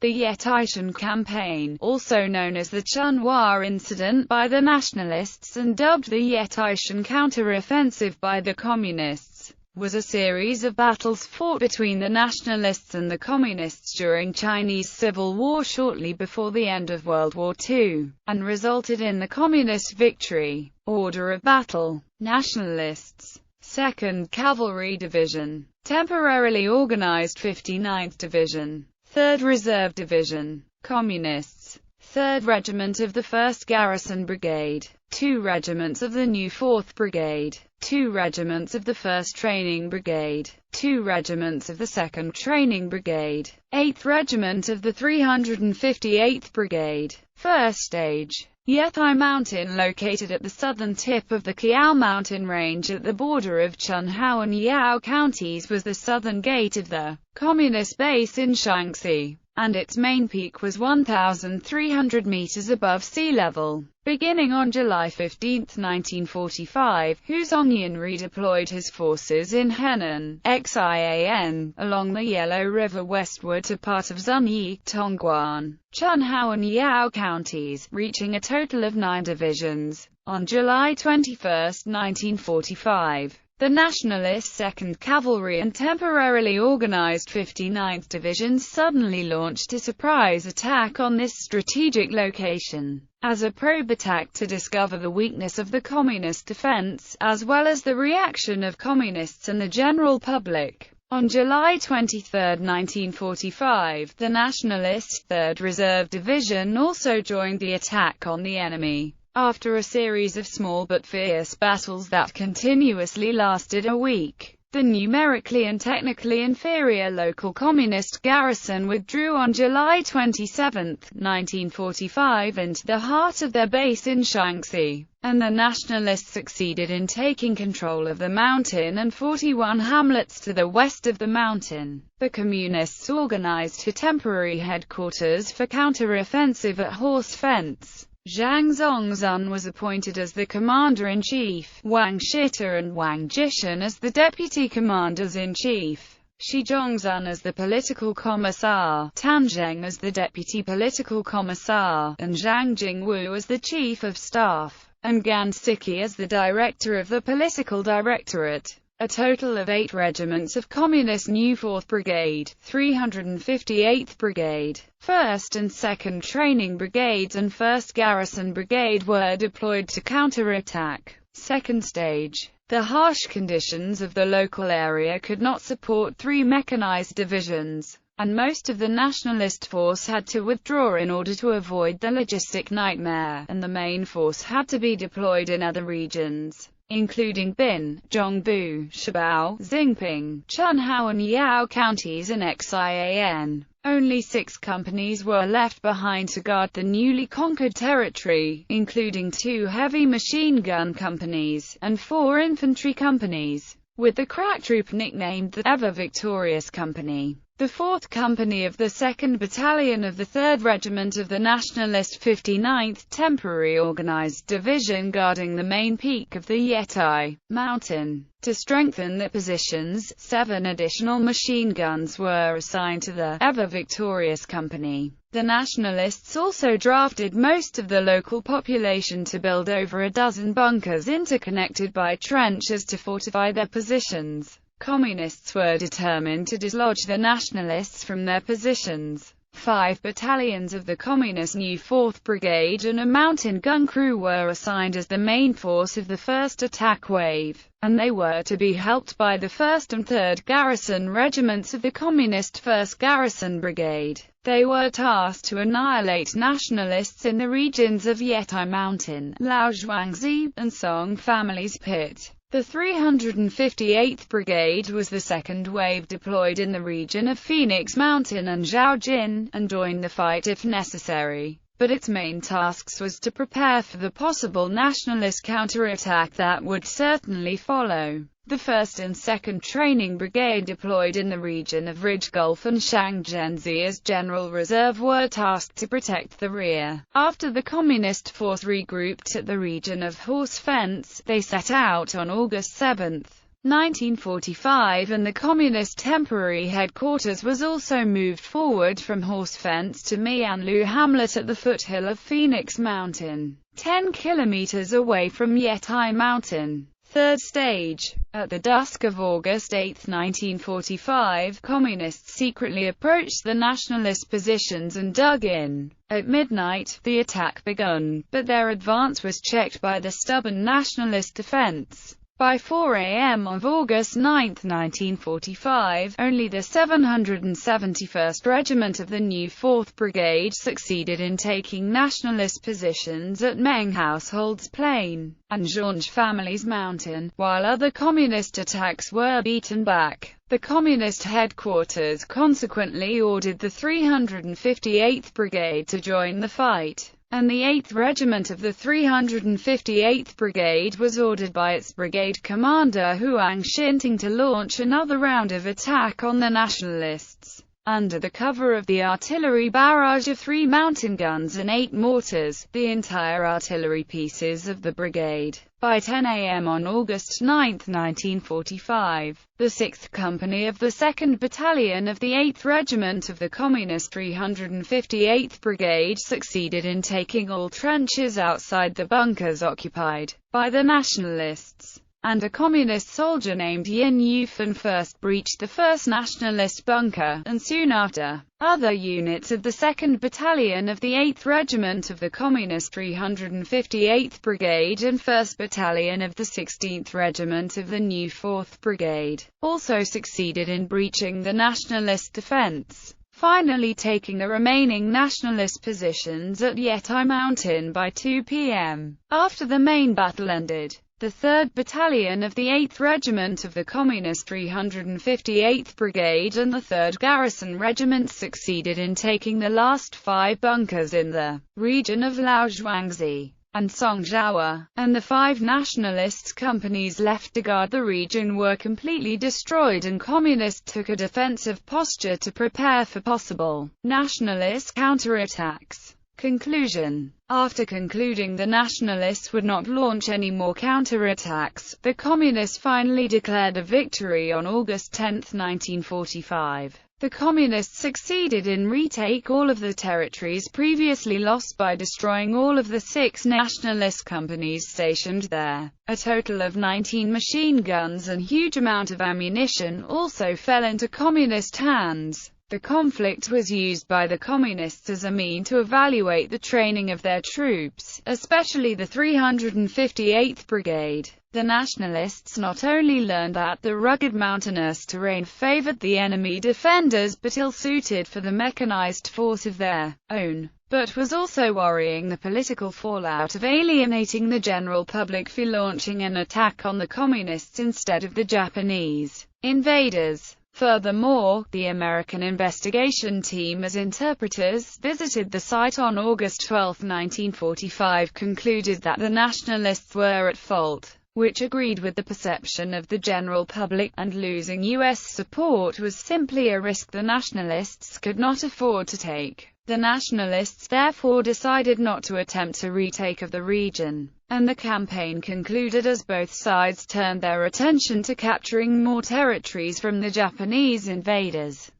The Yetaishan Campaign, also known as the Chunhua Incident by the nationalists and dubbed the Yetaishan Counter-Offensive by the communists, was a series of battles fought between the nationalists and the communists during Chinese Civil War shortly before the end of World War II, and resulted in the communist victory. Order of battle: Nationalists, 2nd Cavalry Division, temporarily organized 59th Division, 3rd Reserve Division. Communists, 3rd Regiment of the 1st Garrison Brigade, 2 regiments of the new 4th Brigade, 2 regiments of the 1st Training Brigade, 2 regiments of the 2nd Training Brigade, 8th Regiment of the 358th Brigade. First stage: Yetai Mountain, located at the southern tip of the Qiao mountain range at the border of Chunhua and Yao counties, was the southern gate of the communist base in Shaanxi, and its main peak was 1,300 meters above sea level. Beginning on July 15, 1945, Hu Zongyan redeployed his forces in Henan, Xian, along the Yellow River westward to part of Zunyi, Tongguan, Chunhua and Yao counties, reaching a total of 9 divisions. On July 21, 1945, the Nationalist 2nd Cavalry and temporarily organized 59th Division suddenly launched a surprise attack on this strategic location, as a probe attack to discover the weakness of the communist defense, as well as the reaction of communists and the general public. On July 23, 1945, the Nationalist 3rd Reserve Division also joined the attack on the enemy. After a series of small but fierce battles that continuously lasted a week, the numerically and technically inferior local communist garrison withdrew on July 27, 1945 into the heart of their base in Shaanxi, and the nationalists succeeded in taking control of the mountain and 41 hamlets to the west of the mountain. The communists organized a temporary headquarters for counter-offensive at Horse Fence. Zhang Zongzun was appointed as the commander-in-chief, Wang Shita and Wang Jishan as the deputy commanders-in-chief, Shi Zhongzun as the political commissar, Tan Zheng as the deputy political commissar, and Zhang Jingwu as the chief of staff, and Gan Siki as the director of the political directorate. A total of 8 regiments of Communist New 4th Brigade, 358th Brigade, 1st and 2nd Training Brigades and 1st Garrison Brigade were deployed to counterattack. Second stage: the harsh conditions of the local area could not support 3 mechanized divisions, and most of the nationalist force had to withdraw in order to avoid the logistic nightmare, and the main force had to be deployed in other regions, including Bin, Zhongbu, Shabao, Xingping, Chunhua and Yao counties and Xian. Only 6 companies were left behind to guard the newly conquered territory, including 2 heavy machine gun companies, and 4 infantry companies, with the crack troop nicknamed the Ever-Victorious Company. The 4th Company of the 2nd Battalion of the 3rd Regiment of the Nationalist 59th Temporary Organized Division guarding the main peak of the Yetai Mountain. To strengthen the positions, 7 additional machine guns were assigned to the Ever-Victorious Company. The Nationalists also drafted most of the local population to build over a dozen bunkers interconnected by trenches to fortify their positions. Communists were determined to dislodge the Nationalists from their positions. 5 battalions of the Communist New 4th Brigade and a mountain gun crew were assigned as the main force of the first attack wave, and they were to be helped by the 1st and 3rd Garrison Regiments of the Communist 1st Garrison Brigade. They were tasked to annihilate nationalists in the regions of Yetai Mountain, Laozhuangzi, and Song Family's Pit. The 358th Brigade was the second wave deployed in the region of Phoenix Mountain and Zhaojin, and joined the fight if necessary. But its main tasks was to prepare for the possible nationalist counterattack that would certainly follow. The 1st and 2nd Training Brigade deployed in the region of Ridge Gulf and Shangzhenzi as General Reserve were tasked to protect the rear. After the Communist force regrouped at the region of Horse Fence, they set out on August 7. 1945, and the Communist temporary headquarters was also moved forward from Horsefence to Mianlu hamlet at the foothill of Phoenix Mountain, 10 kilometers away from Yetai Mountain. Third stage. At the dusk of August 8, 1945, Communists secretly approached the Nationalist positions and dug in. At midnight, the attack begun, but their advance was checked by the stubborn Nationalist defense. By 4 a.m. of August 9, 1945, only the 771st Regiment of the new 4th Brigade succeeded in taking Nationalist positions at Meng Households Plain and Zhonj Families Mountain, while other Communist attacks were beaten back. The Communist headquarters consequently ordered the 358th Brigade to join the fight, and the 8th Regiment of the 358th Brigade was ordered by its brigade commander Huang Xinting to launch another round of attack on the Nationalists. Under the cover of the artillery barrage of 3 mountain guns and 8 mortars, the entire artillery pieces of the brigade. By 10 a.m. on August 9, 1945, the 6th Company of the 2nd Battalion of the 8th Regiment of the Communist 358th Brigade succeeded in taking all trenches outside the bunkers occupied by the Nationalists, and a Communist soldier named Yin Yufan first breached the first Nationalist bunker, and soon after, other units of the 2nd Battalion of the 8th Regiment of the Communist 358th Brigade and 1st Battalion of the 16th Regiment of the new 4th Brigade also succeeded in breaching the Nationalist defense, finally taking the remaining Nationalist positions at Yetai Mountain by 2 p.m. After the main battle ended, the 3rd Battalion of the 8th Regiment of the Communist 358th Brigade and the 3rd Garrison Regiment succeeded in taking the last 5 bunkers in the region of Laozhuangzi and Songzhawa, and the 5 Nationalist companies left to guard the region were completely destroyed, and Communists took a defensive posture to prepare for possible Nationalist counterattacks. Conclusion. After concluding the Nationalists would not launch any more counterattacks, the Communists finally declared a victory on August 10, 1945. The Communists succeeded in retake all of the territories previously lost by destroying all of the 6 Nationalist companies stationed there. A total of 19 machine guns and huge amount of ammunition also fell into Communist hands. The conflict was used by the Communists as a mean to evaluate the training of their troops, especially the 358th Brigade. The Nationalists not only learned that the rugged mountainous terrain favored the enemy defenders but ill-suited for the mechanized force of their own, but was also worrying the political fallout of alienating the general public for launching an attack on the Communists instead of the Japanese invaders. Furthermore, the American investigation team as interpreters visited the site on August 12, 1945, concluded that the Nationalists were at fault, which agreed with the perception of the general public, and losing U.S. support was simply a risk the Nationalists could not afford to take. The Nationalists therefore decided not to attempt a retake of the region, and the campaign concluded as both sides turned their attention to capturing more territories from the Japanese invaders.